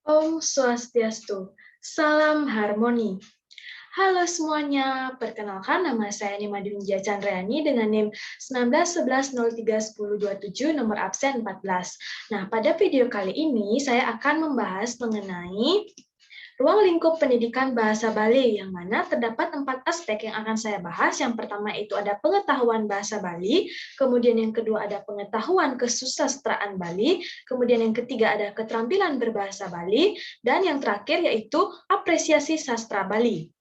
Om Swastiastu, salam harmoni. Halo semuanya, perkenalkan nama saya Nima Dinja Chandriani dengan NIM 1911031027 nomor absen 14. Nah, pada video kali ini saya akan membahas mengenai ruang lingkup pendidikan bahasa Bali, yang mana terdapat 4 aspek yang akan saya bahas. Yang pertama itu ada pengetahuan bahasa Bali, kemudian yang kedua ada pengetahuan kesusastraan Bali, kemudian yang ketiga ada keterampilan berbahasa Bali, dan yang terakhir yaitu apresiasi sastra Bali.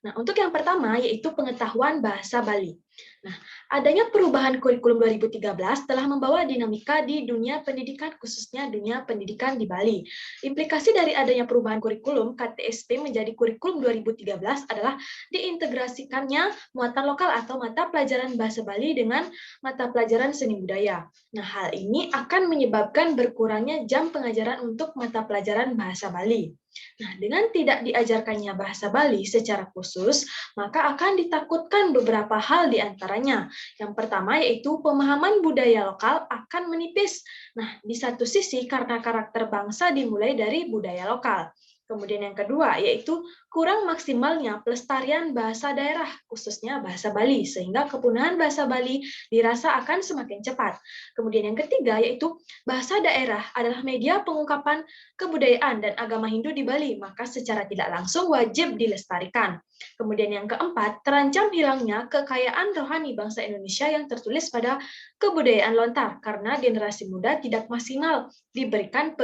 Nah, untuk yang pertama yaitu pengetahuan bahasa Bali. Nah, adanya perubahan kurikulum 2013 telah membawa dinamika di dunia pendidikan, khususnya dunia pendidikan di Bali. Implikasi dari adanya perubahan kurikulum KTSP menjadi kurikulum 2013 adalah diintegrasikannya muatan lokal atau mata pelajaran bahasa Bali dengan mata pelajaran seni budaya. Nah, hal ini akan menyebabkan berkurangnya jam pengajaran untuk mata pelajaran bahasa Bali. Nah, dengan tidak diajarkannya bahasa Bali secara khusus, maka akan ditakutkan beberapa hal di antaranya. Yang pertama yaitu pemahaman budaya lokal akan menipis. Nah, di satu sisi karena karakter bangsa dimulai dari budaya lokal. Kemudian yang kedua yaitu kurang maksimalnya pelestarian bahasa daerah, khususnya bahasa Bali, sehingga kepunahan bahasa Bali dirasa akan semakin cepat. Kemudian yang ketiga yaitu bahasa daerah adalah media pengungkapan kebudayaan dan agama Hindu di Bali, maka secara tidak langsung wajib dilestarikan. Kemudian yang keempat, terancam hilangnya kekayaan rohani bangsa Indonesia yang tertulis pada kebudayaan lontar, karena generasi muda tidak maksimal diberikan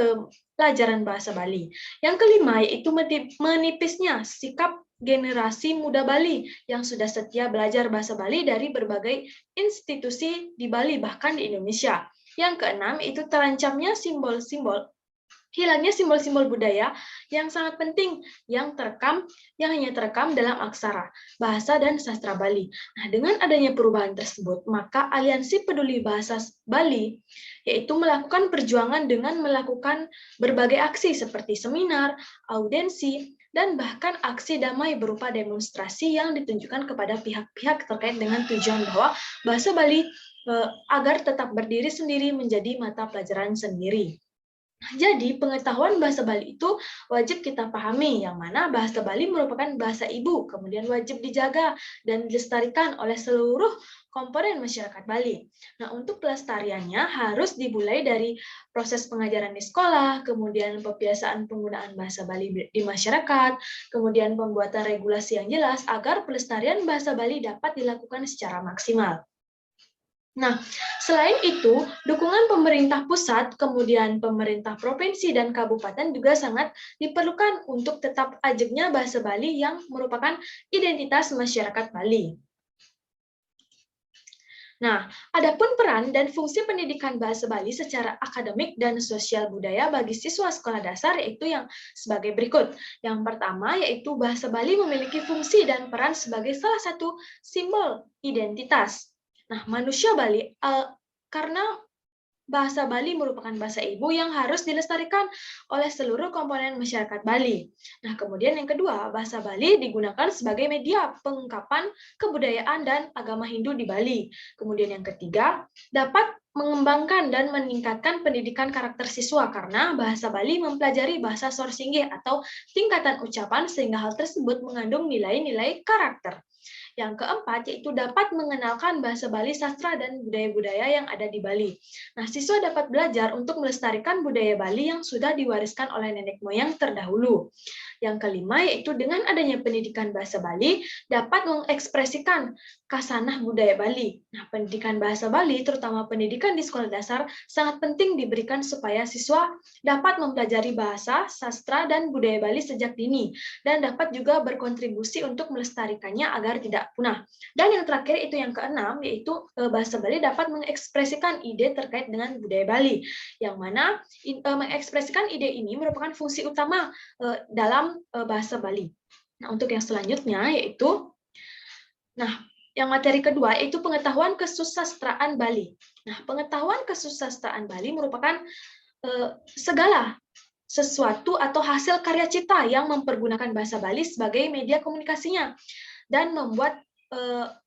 pelajaran bahasa Bali. Yang kelima, yaitu menipisnya sikap generasi muda Bali yang sudah setia belajar bahasa Bali dari berbagai institusi di Bali, bahkan di Indonesia. Yang keenam, itu terancamnya hilangnya simbol-simbol budaya yang sangat penting yang hanya terekam dalam aksara, bahasa, dan sastra Bali. Nah, dengan adanya perubahan tersebut, maka Aliansi Peduli Bahasa Bali yaitu melakukan perjuangan dengan melakukan berbagai aksi seperti seminar, audensi, dan bahkan aksi damai berupa demonstrasi yang ditunjukkan kepada pihak-pihak terkait dengan tujuan bahwa bahasa Bali agar tetap berdiri sendiri menjadi mata pelajaran sendiri. Jadi, pengetahuan bahasa Bali itu wajib kita pahami, yang mana bahasa Bali merupakan bahasa ibu, kemudian wajib dijaga dan dilestarikan oleh seluruh komponen masyarakat Bali. Nah, untuk pelestariannya harus dimulai dari proses pengajaran di sekolah, kemudian pembiasaan penggunaan bahasa Bali di masyarakat, kemudian pembuatan regulasi yang jelas agar pelestarian bahasa Bali dapat dilakukan secara maksimal. Nah, selain itu, dukungan pemerintah pusat, kemudian pemerintah provinsi dan kabupaten juga sangat diperlukan untuk tetap ajegnya bahasa Bali yang merupakan identitas masyarakat Bali. Nah, adapun peran dan fungsi pendidikan bahasa Bali secara akademik dan sosial budaya bagi siswa sekolah dasar yaitu yang sebagai berikut. Yang pertama yaitu bahasa Bali memiliki fungsi dan peran sebagai salah satu simbol identitas. Nah, manusia Bali karena bahasa Bali merupakan bahasa ibu yang harus dilestarikan oleh seluruh komponen masyarakat Bali. Nah, kemudian yang kedua, bahasa Bali digunakan sebagai media pengungkapan kebudayaan dan agama Hindu di Bali. Kemudian yang ketiga, dapat mengembangkan dan meningkatkan pendidikan karakter siswa karena bahasa Bali mempelajari bahasa Sorsinggih atau tingkatan ucapan sehingga hal tersebut mengandung nilai-nilai karakter. Yang keempat, yaitu dapat mengenalkan bahasa Bali, sastra, dan budaya-budaya yang ada di Bali. Nah, siswa dapat belajar untuk melestarikan budaya Bali yang sudah diwariskan oleh nenek moyang terdahulu. Yang kelima, yaitu dengan adanya pendidikan bahasa Bali, dapat mengekspresikan kasanah budaya Bali. Nah, pendidikan bahasa Bali, terutama pendidikan di sekolah dasar, sangat penting diberikan supaya siswa dapat mempelajari bahasa, sastra, dan budaya Bali sejak dini, dan dapat juga berkontribusi untuk melestarikannya agar tidak punah. Dan yang terakhir itu yang keenam, yaitu bahasa Bali dapat mengekspresikan ide terkait dengan budaya Bali, yang mana mengekspresikan ide ini merupakan fungsi utama dalam bahasa Bali. Nah, untuk yang selanjutnya yaitu, yang materi kedua yaitu pengetahuan kesusastraan Bali. Nah, pengetahuan kesusastraan Bali merupakan segala sesuatu atau hasil karya cipta yang mempergunakan bahasa Bali sebagai media komunikasinya dan membuat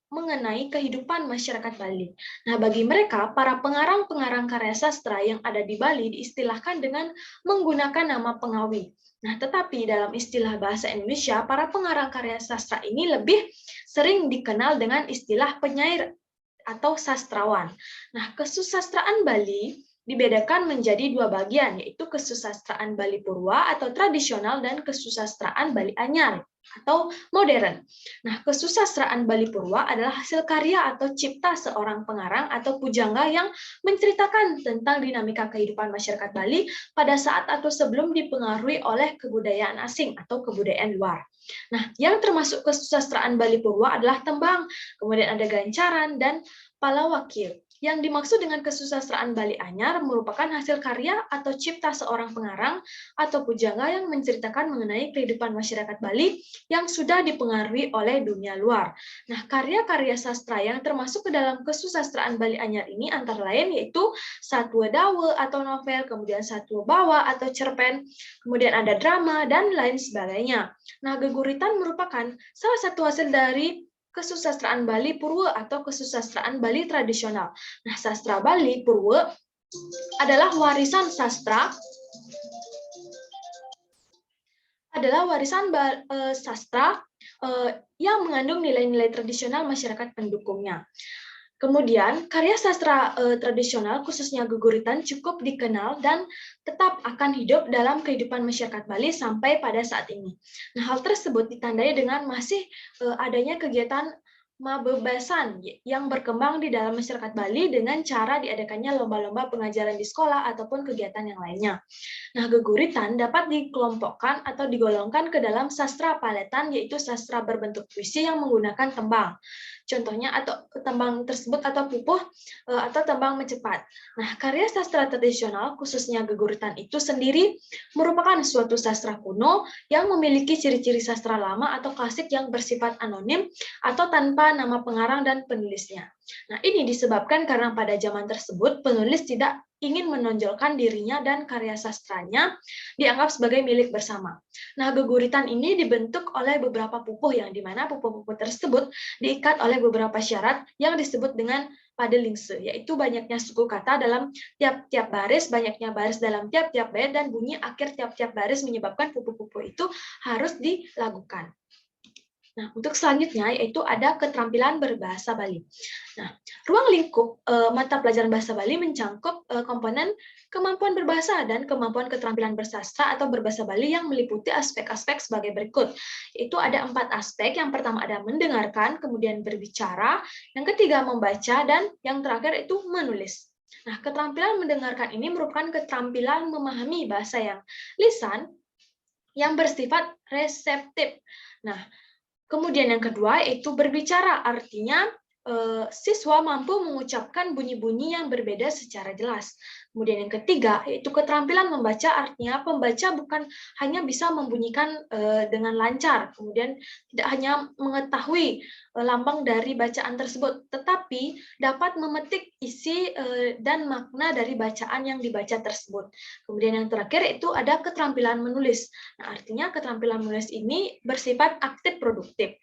mengenai kehidupan masyarakat Bali. Nah, bagi mereka, para pengarang-pengarang karya sastra yang ada di Bali diistilahkan dengan menggunakan nama pengawi. Nah, tetapi dalam istilah bahasa Indonesia, para pengarang karya sastra ini lebih sering dikenal dengan istilah penyair atau sastrawan. Nah, kesusastraan Bali dibedakan menjadi dua bagian, yaitu kesusastraan Bali Purwa atau tradisional dan kesusastraan Bali Anyar atau modern. Nah, kesusastraan Bali Purwa adalah hasil karya atau cipta seorang pengarang atau pujangga yang menceritakan tentang dinamika kehidupan masyarakat Bali pada saat atau sebelum dipengaruhi oleh kebudayaan asing atau kebudayaan luar. Nah, yang termasuk kesusastraan Bali Purwa adalah tembang, kemudian ada gancaran, dan palawakil. Yang dimaksud dengan kesusastraan Bali Anyar merupakan hasil karya atau cipta seorang pengarang atau pujangga yang menceritakan mengenai kehidupan masyarakat Bali yang sudah dipengaruhi oleh dunia luar. Nah, karya-karya sastra yang termasuk ke dalam kesusastraan Bali Anyar ini antara lain yaitu Satwa Dawe atau novel, kemudian Satwa Bawa atau cerpen, kemudian ada drama, dan lain sebagainya. Nah, geguritan merupakan salah satu hasil dari kesusastraan Bali Purwa atau kesusastraan Bali tradisional. Nah, sastra Bali Purwa adalah warisan sastra sastra yang mengandung nilai-nilai tradisional masyarakat pendukungnya. Kemudian, karya sastra tradisional, khususnya geguritan, cukup dikenal dan tetap akan hidup dalam kehidupan masyarakat Bali sampai pada saat ini. Nah, hal tersebut ditandai dengan masih adanya kegiatan mabebasan yang berkembang di dalam masyarakat Bali dengan cara diadakannya lomba-lomba pengajaran di sekolah ataupun kegiatan yang lainnya. Nah, geguritan dapat dikelompokkan atau digolongkan ke dalam sastra paletan, yaitu sastra berbentuk puisi yang menggunakan tembang. Contohnya atau tembang tersebut atau pupuh atau tembang mencepat. Nah, karya sastra tradisional khususnya geguritan itu sendiri merupakan suatu sastra kuno yang memiliki ciri-ciri sastra lama atau klasik yang bersifat anonim atau tanpa nama pengarang dan penulisnya. Nah, ini disebabkan karena pada zaman tersebut penulis tidak ingin menonjolkan dirinya dan karya sastranya dianggap sebagai milik bersama. Nah, geguritan ini dibentuk oleh beberapa pupuh yang dimana pupuh-pupuh tersebut diikat oleh beberapa syarat yang disebut dengan padelingse, yaitu banyaknya suku kata dalam tiap-tiap baris, banyaknya baris dalam tiap-tiap bait, dan bunyi akhir tiap-tiap baris menyebabkan pupuh-pupuh itu harus dilakukan. Nah, untuk selanjutnya yaitu ada keterampilan berbahasa Bali. Nah, ruang lingkup mata pelajaran bahasa Bali mencangkup komponen kemampuan berbahasa dan kemampuan keterampilan bersastra atau berbahasa Bali yang meliputi aspek-aspek sebagai berikut. Yaitu ada 4 aspek. Yang pertama ada mendengarkan, kemudian berbicara, yang ketiga membaca, dan yang terakhir itu menulis. Nah, keterampilan mendengarkan ini merupakan keterampilan memahami bahasa yang lisan yang bersifat reseptif. Nah, kemudian yang kedua yaitu berbicara, artinya siswa mampu mengucapkan bunyi-bunyi yang berbeda secara jelas. Kemudian yang ketiga yaitu keterampilan membaca, artinya pembaca bukan hanya bisa membunyikan dengan lancar, kemudian tidak hanya mengetahui lambang dari bacaan tersebut, tetapi dapat memetik isi dan makna dari bacaan yang dibaca tersebut. Kemudian yang terakhir itu ada keterampilan menulis. Nah, artinya keterampilan menulis ini bersifat aktif produktif.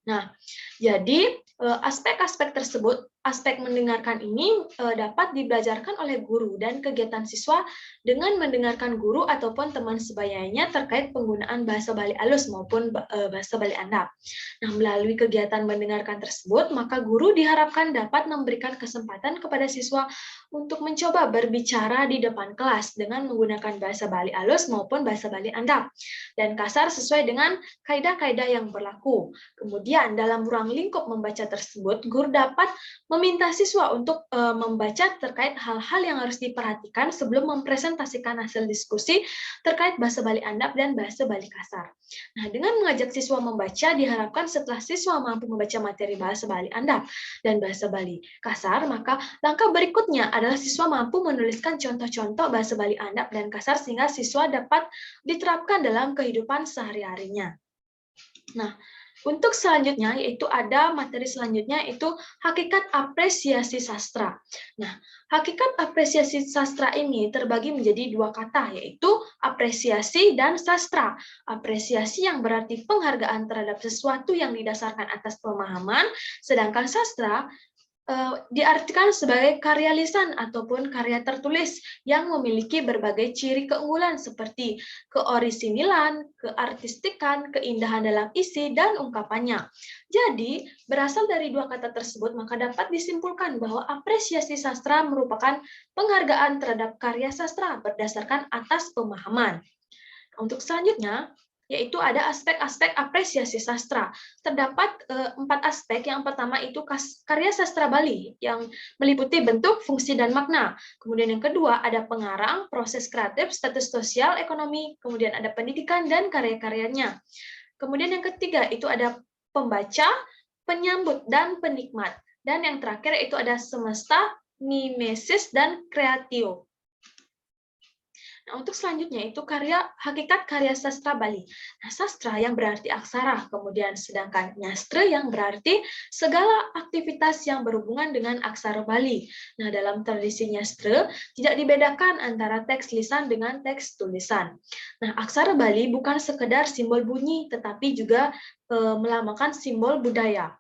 Nah, jadi aspek-aspek tersebut, aspek mendengarkan ini dapat dibelajarkan oleh guru dan kegiatan siswa dengan mendengarkan guru ataupun teman sebayanya terkait penggunaan bahasa Bali alus maupun bahasa Bali andap. Nah, melalui kegiatan mendengarkan tersebut, maka guru diharapkan dapat memberikan kesempatan kepada siswa untuk mencoba berbicara di depan kelas dengan menggunakan bahasa Bali alus maupun bahasa Bali andap dan kasar sesuai dengan kaidah-kaidah yang berlaku. Kemudian dalam ruang lingkup membaca tersebut, guru dapat meminta siswa untuk membaca terkait hal-hal yang harus diperhatikan sebelum mempresentasikan hasil diskusi terkait bahasa Bali andap dan bahasa Bali kasar. Nah, dengan mengajak siswa membaca, diharapkan setelah siswa mampu membaca materi bahasa Bali andap dan bahasa Bali kasar, maka langkah berikutnya adalah siswa mampu menuliskan contoh-contoh bahasa Bali andap dan kasar sehingga siswa dapat diterapkan dalam kehidupan sehari-harinya. Nah, Untuk selanjutnya, yaitu ada materi selanjutnya, itu hakikat apresiasi sastra. Nah, hakikat apresiasi sastra ini terbagi menjadi dua kata, yaitu apresiasi dan sastra. Apresiasi yang berarti penghargaan terhadap sesuatu yang didasarkan atas pemahaman, sedangkan sastra diartikan sebagai karya lisan ataupun karya tertulis yang memiliki berbagai ciri keunggulan seperti keorisinilan, keartistikan, keindahan dalam isi, dan ungkapannya. Jadi, berasal dari dua kata tersebut, maka dapat disimpulkan bahwa apresiasi sastra merupakan penghargaan terhadap karya sastra berdasarkan atas pemahaman. Untuk selanjutnya, yaitu ada aspek-aspek apresiasi sastra. Terdapat 4 aspek. Yang pertama itu karya sastra Bali yang meliputi bentuk, fungsi, dan makna. Kemudian yang kedua ada pengarang, proses kreatif, status sosial, ekonomi, kemudian ada pendidikan dan karya-karyanya. Kemudian yang ketiga itu ada pembaca, penyambut, dan penikmat. Dan yang terakhir itu ada semesta, mimesis, dan kreatio. Nah, untuk selanjutnya itu hakikat karya sastra Bali. Nah, sastra yang berarti aksara, kemudian sedangkan nyastra yang berarti segala aktivitas yang berhubungan dengan aksara Bali. Nah, dalam tradisi nyastra tidak dibedakan antara teks lisan dengan teks tulisan. Nah, aksara Bali bukan sekedar simbol bunyi, tetapi juga melambangkan simbol budaya.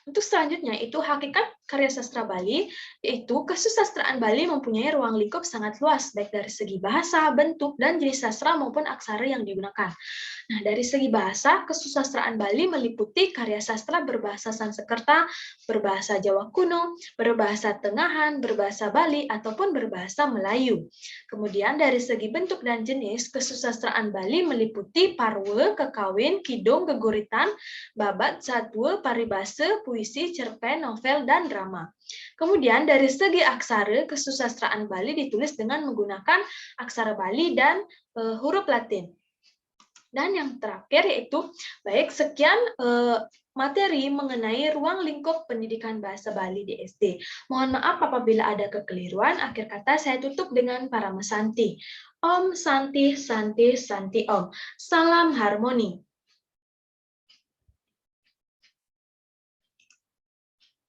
Untuk selanjutnya itu hakikat karya sastra Bali, yaitu kesusastraan Bali mempunyai ruang lingkup sangat luas, baik dari segi bahasa, bentuk, dan jenis sastra maupun aksara yang digunakan. Nah, dari segi bahasa, kesusastraan Bali meliputi karya sastra berbahasa Sanskerta, berbahasa Jawa kuno, berbahasa Tengahan, berbahasa Bali, ataupun berbahasa Melayu. Kemudian dari segi bentuk dan jenis, kesusastraan Bali meliputi parwe, kekawin, kidung, geguritan, babat, satwa, paribase, puisi, cerpen, novel, dan drama. Kemudian dari segi aksara, kesusastraan Bali ditulis dengan menggunakan aksara Bali dan huruf Latin. Dan yang terakhir yaitu, baik sekian materi mengenai ruang lingkup pendidikan bahasa Bali di SD. Mohon maaf apabila ada kekeliruan, akhir kata saya tutup dengan para mesanti. Om Santi Santi Santi Om. Salam harmoni.